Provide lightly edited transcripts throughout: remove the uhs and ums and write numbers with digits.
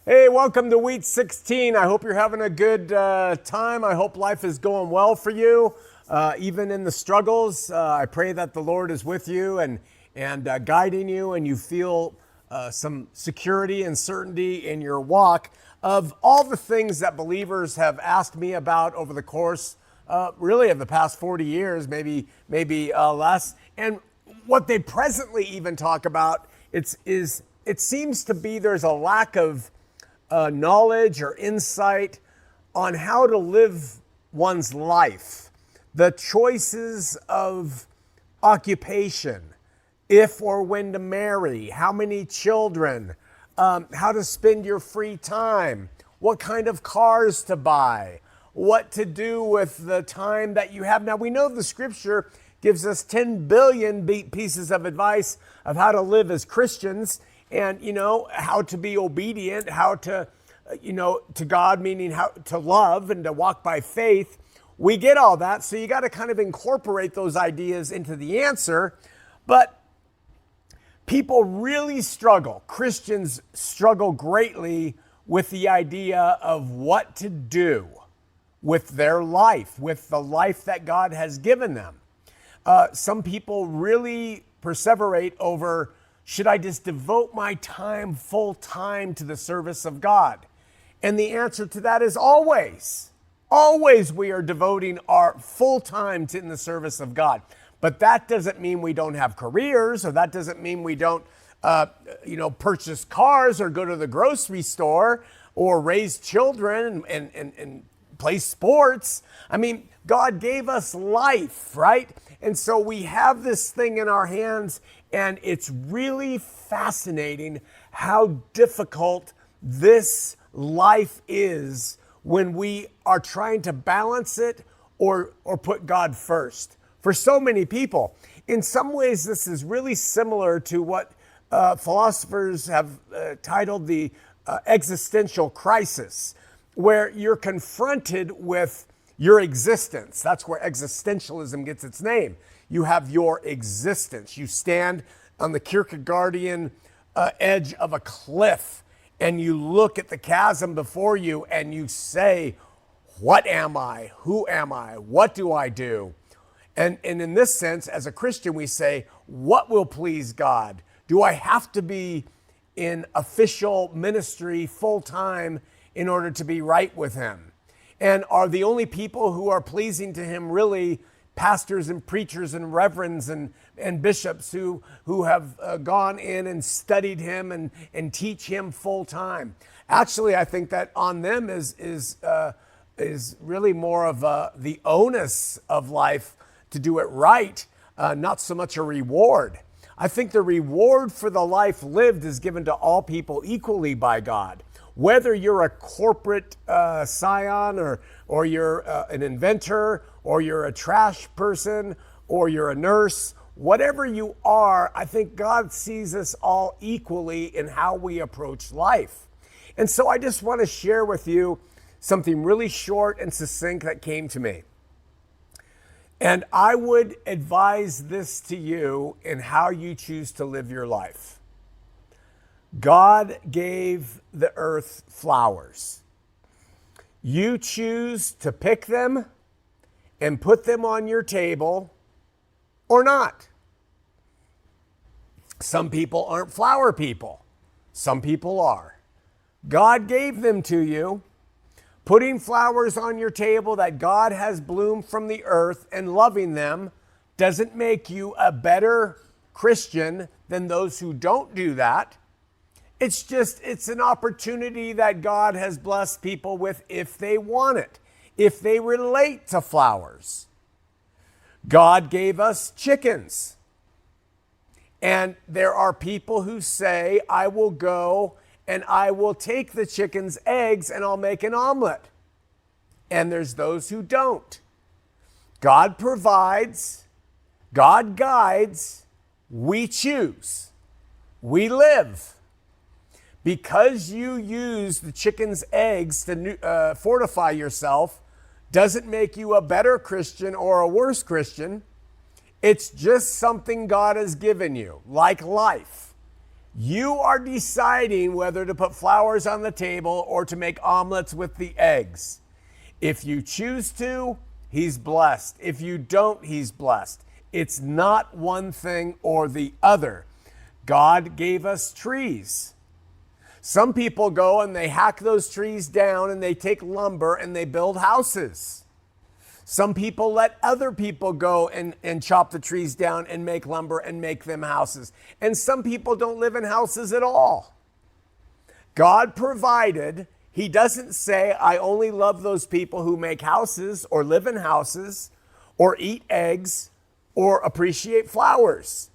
Hey, welcome to week 16. I hope you're having a good time. I hope life is going well for you, even in the struggles. I pray that the Lord is with you and guiding you, and you feel some security and certainty in your walk. Of all the things that believers have asked me about over the course, really of the past 40 years, maybe less, and what they presently even talk about, it seems to be there's a lack of knowledge or insight on how to live one's life, the choices of occupation, if or when to marry, how many children, how to spend your free time, what kind of cars to buy, what to do with the time that you have. Now, we know the scripture gives us 10 billion pieces of advice of how to live as Christians. And, how to be obedient, how to, to God, meaning how to love and to walk by faith. We get all that. So you got to kind of incorporate those ideas into the answer. But people really struggle. Christians struggle greatly with the idea of what to do with their life, with the life that God has given them. Some people really perseverate over, should I just devote my time full time to the service of God? And the answer to that is always. Always we are devoting our full time in the service of God. But that doesn't mean we don't have careers, or that doesn't mean we don't, purchase cars or go to the grocery store or raise children and play sports. I mean, God gave us life, right? And so we have this thing in our hands, and it's really fascinating how difficult this life is when we are trying to balance it or put God first. For so many people, in some ways, this is really similar to what philosophers have titled the existential crisis, where you're confronted with your existence. That's where existentialism gets its name. You have your existence. You stand on the Kierkegaardian edge of a cliff, and you look at the chasm before you and you say, what am I? Who am I? What do I do? And in this sense, as a Christian, we say, what will please God? Do I have to be in official ministry full time in order to be right with Him? And are the only people who are pleasing to Him really pastors and preachers and reverends and bishops who have gone in and studied Him and teach Him full time? Actually, I think that on them is really more of the onus of life to do it right, not so much a reward. I think the reward for the life lived is given to all people equally by God. Whether you're a corporate scion or you're an inventor, or you're a trash person, or you're a nurse, whatever you are, I think God sees us all equally in how we approach life. And so I just want to share with you something really short and succinct that came to me. And I would advise this to you in how you choose to live your life. God gave the earth flowers. You choose to pick them and put them on your table or not. Some people aren't flower people. Some people are. God gave them to you. Putting flowers on your table that God has bloomed from the earth and loving them doesn't make you a better Christian than those who don't do that. It's an opportunity that God has blessed people with if they want it, if they relate to flowers. God gave us chickens. And there are people who say, I will go and I will take the chicken's eggs and I'll make an omelet. And there's those who don't. God provides, God guides, we choose, we live. Because you use the chicken's eggs to fortify yourself doesn't make you a better Christian or a worse Christian. It's just something God has given you, like life. You are deciding whether to put flowers on the table or to make omelets with the eggs. If you choose to, he's blessed. If you don't, he's blessed. It's not one thing or the other. God gave us trees. Some people go and they hack those trees down and they take lumber and they build houses. Some people let other people go and chop the trees down and make lumber and make them houses. And some people don't live in houses at all. God provided. He doesn't say, I only love those people who make houses or live in houses or eat eggs or appreciate flowers.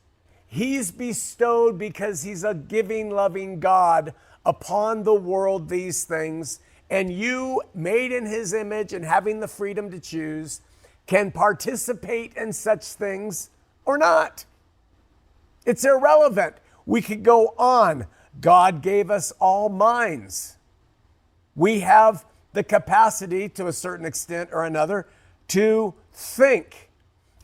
He's bestowed, because he's a giving, loving God, upon the world these things. And you, made in his image and having the freedom to choose, can participate in such things or not. It's irrelevant. We could go on. God gave us all minds. We have the capacity, to a certain extent or another, to think.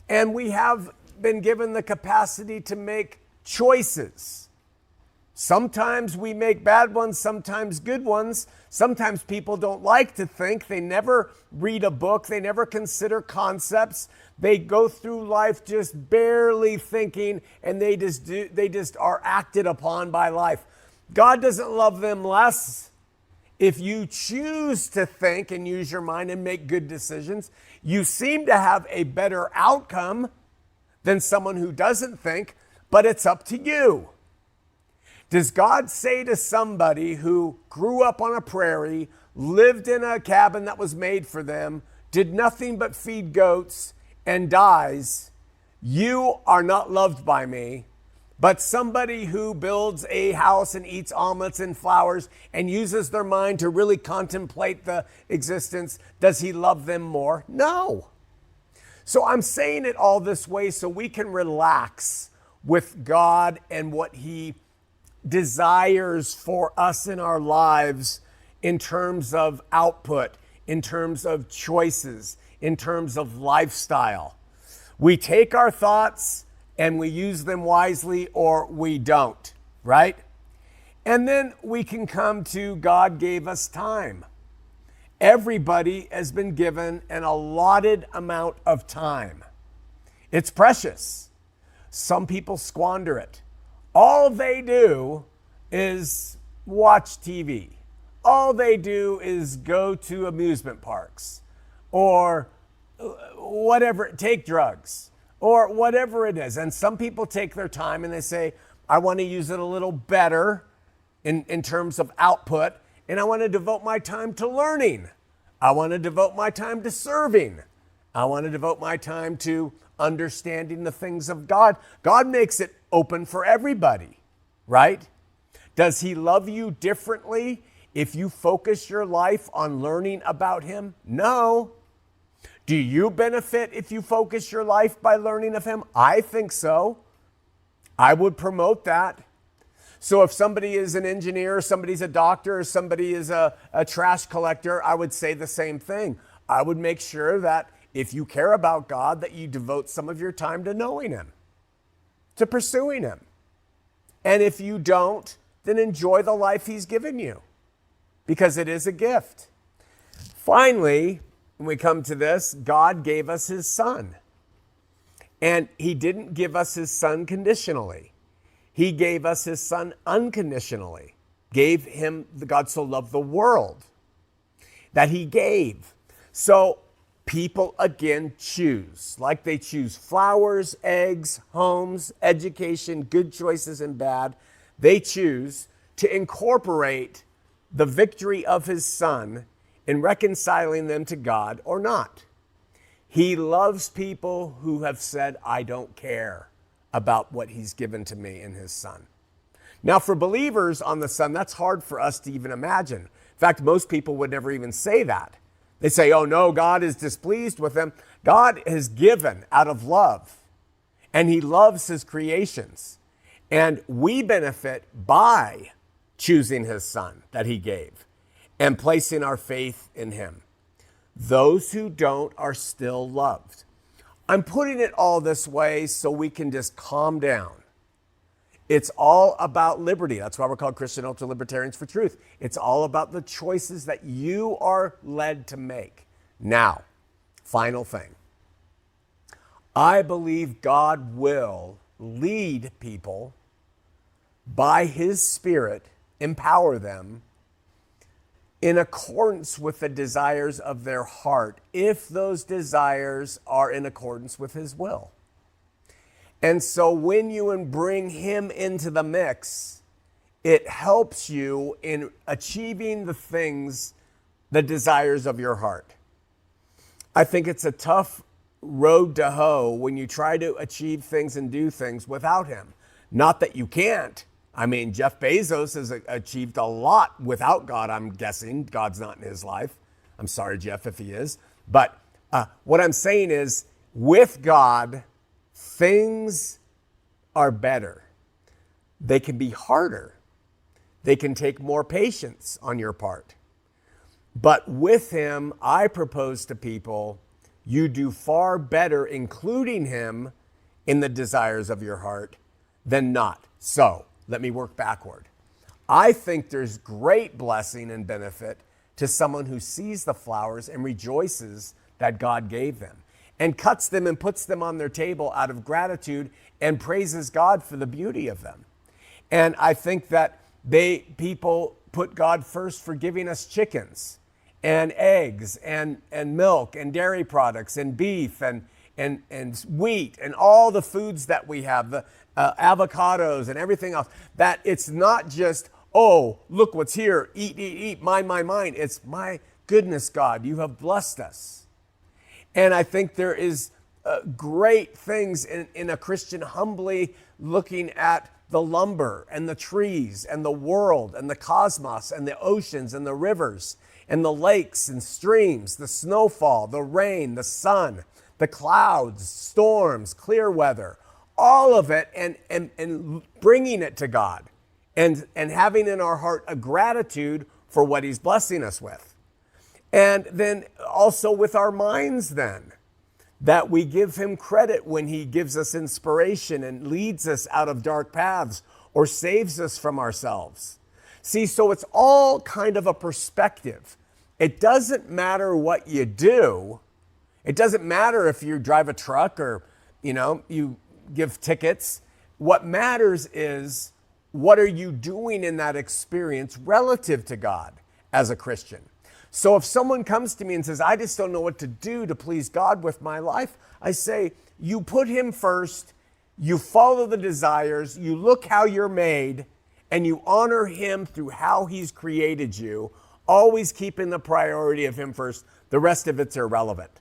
And we have been given the capacity to make choices. Sometimes we make bad ones, sometimes good ones. Sometimes people don't like to think. They never read a book. They never consider concepts. They go through life just barely thinking, and they just are acted upon by life. God doesn't love them less. If you choose to think and use your mind and make good decisions, you seem to have a better outcome than someone who doesn't think, but it's up to you. Does God say to somebody who grew up on a prairie, lived in a cabin that was made for them, did nothing but feed goats, and dies, you are not loved by me, but somebody who builds a house and eats omelets and flowers and uses their mind to really contemplate the existence, does he love them more? No. So I'm saying it all this way so we can relax with God and what he desires for us in our lives in terms of output, in terms of choices, in terms of lifestyle. We take our thoughts and we use them wisely, or we don't, right? And then we can come to God gave us time. Everybody has been given an allotted amount of time. It's precious. Some people squander it. All they do is watch TV. All they do is go to amusement parks or whatever, take drugs or whatever it is. And some people take their time and they say, I want to use it a little better in terms of output, and I want to devote my time to learning. I want to devote my time to serving. I want to devote my time to understanding the things of God. God makes it open for everybody, right? Does he love you differently if you focus your life on learning about him? No. Do you benefit if you focus your life by learning of him? I think so. I would promote that. So if somebody is an engineer, somebody's a doctor, or somebody is a trash collector, I would say the same thing. I would make sure that if you care about God, that you devote some of your time to knowing him, to pursuing him. And if you don't, then enjoy the life he's given you, because it is a gift. Finally, when we come to this, God gave us his son. And he didn't give us his son conditionally. He gave us his son unconditionally. Gave him, God so loved the world that he gave. So people again choose, like they choose flowers, eggs, homes, education, good choices and bad. They choose to incorporate the victory of his son in reconciling them to God or not. He loves people who have said, I don't care about what he's given to me in his son. Now, for believers on the son, that's hard for us to even imagine. In fact, most people would never even say that. They say, oh no, God is displeased with them. God has given out of love, and he loves his creations. And we benefit by choosing his son that he gave and placing our faith in him. Those who don't are still loved. I'm putting it all this way so we can just calm down. It's all about liberty. That's why we're called Christian Ultra-Libertarians for Truth. It's all about the choices that you are led to make. Now, final thing. I believe God will lead people by his Spirit, empower them in accordance with the desires of their heart, if those desires are in accordance with his will. And so when you bring him into the mix, it helps you in achieving the things, the desires of your heart. I think it's a tough road to hoe when you try to achieve things and do things without him. Not that you can't. I mean, Jeff Bezos has achieved a lot without God, I'm guessing. God's not in his life. I'm sorry, Jeff, if he is. But what I'm saying is, with God, things are better. They can be harder. They can take more patience on your part. But with him, I propose to people, you do far better including him in the desires of your heart than not. So, let me work backward. I think there's great blessing and benefit to someone who sees the flowers and rejoices that God gave them and cuts them and puts them on their table out of gratitude and praises God for the beauty of them. And I think that people put God first for giving us chickens and eggs and milk and dairy products and beef and wheat and all the foods that we have, the avocados and everything else, that it's not just, oh, look what's here, eat, mine. It's, my goodness, God, you have blessed us. And I think there is great things in a Christian humbly looking at the lumber and the trees and the world and the cosmos and the oceans and the rivers and the lakes and streams, the snowfall, the rain, the sun, the clouds, storms, clear weather, all of it, and bringing it to God and having in our heart a gratitude for what he's blessing us with. And then also with our minds then, that we give him credit when he gives us inspiration and leads us out of dark paths or saves us from ourselves. See, so it's all kind of a perspective. It doesn't matter what you do. It doesn't matter if you drive a truck or, you give tickets. What matters is, what are you doing in that experience relative to God as a Christian? So if someone comes to me and says, I just don't know what to do to please God with my life, I say, you put him first, you follow the desires, you look how you're made, and you honor him through how he's created you, always keeping the priority of him first. The rest of it's irrelevant.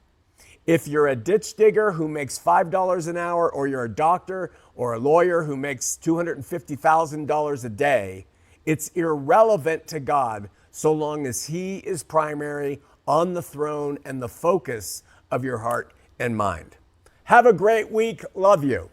If you're a ditch digger who makes $5 an hour, or you're a doctor or a lawyer who makes $250,000 a day, it's irrelevant to God so long as he is primary, on the throne, and the focus of your heart and mind. Have a great week. Love you.